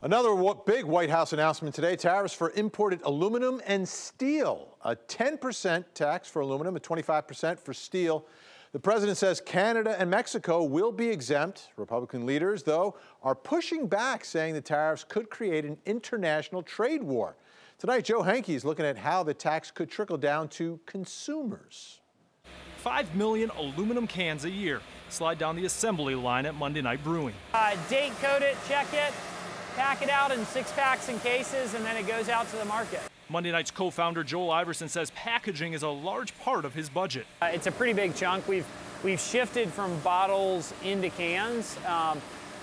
Another big White House announcement today, tariffs for imported aluminum and steel. A 10% tax for aluminum, a 25% for steel. The president says Canada and Mexico will be exempt. Republican leaders, though, are pushing back, saying the tariffs could create an international trade war. Tonight, Joe Henke is looking at how the tax could trickle down to consumers. 5 million aluminum cans a year slide down the assembly line at Monday Night Brewing. Date code it, check it, pack it out in 6-packs and cases, and then it goes out to the market. Monday Night's co-founder Joel Iverson says packaging is a large part of his budget. It's a pretty big chunk. We've shifted from bottles into cans,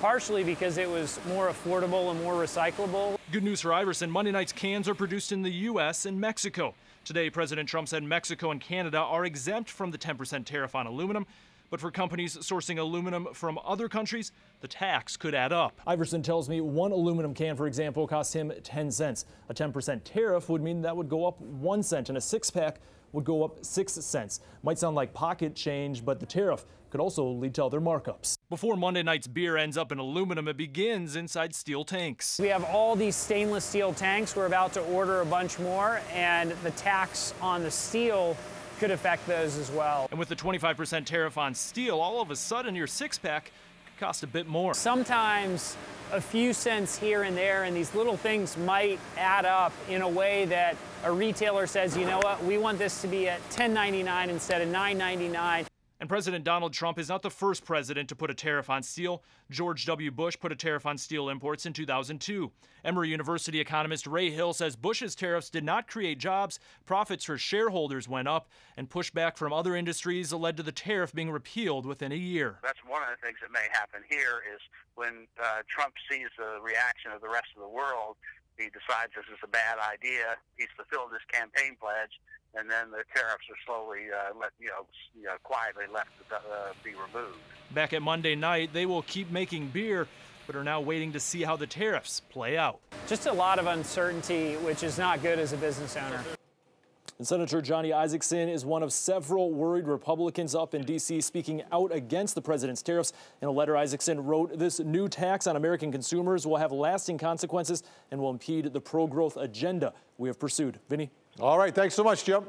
partially because it was more affordable and more recyclable. Good news for Iverson, Monday Night's cans are produced in the U.S. and Mexico. Today, President Trump said Mexico and Canada are exempt from the 10% tariff on aluminum. But for companies sourcing aluminum from other countries, the tax could add up. Iverson tells me one aluminum can, for example, costs him 10 cents. A 10% tariff would mean that would go up 1 cent, and a 6-pack would go up 6 cents. Might sound like pocket change, but the tariff could also lead to other markups. Before Monday Night's beer ends up in aluminum, it begins inside steel tanks. We have all these stainless steel tanks. We're about to order a bunch more, and the tax on the steel could affect those as well. And with the 25% tariff on steel, all of a sudden your 6-pack could cost a bit more. Sometimes a few cents here and there, and these little things might add up in a way that a retailer says, you know what, we want this to be at $10.99 instead of $9.99. And President Donald Trump is not the first president to put a tariff on steel. George W. Bush put a tariff on steel imports in 2002. Emory University economist Ray Hill says Bush's tariffs did not create jobs. Profits for shareholders went up, and pushback from other industries led to the tariff being repealed within a year. That's one of the things that may happen here is when Trump sees the reaction of the rest of the world, he decides this is a bad idea. He's fulfilled his campaign pledge, and then the tariffs are slowly, quietly left to be removed. Back at Monday Night, they will keep making beer, but are now waiting to see how the tariffs play out. Just a lot of uncertainty, which is not good as a business owner. And Senator Johnny Isakson is one of several worried Republicans up in D.C. speaking out against the president's tariffs. In a letter, Isakson wrote, "This new tax on American consumers will have lasting consequences and will impede the pro-growth agenda we have pursued." Vinny? All right, thanks so much, Jim.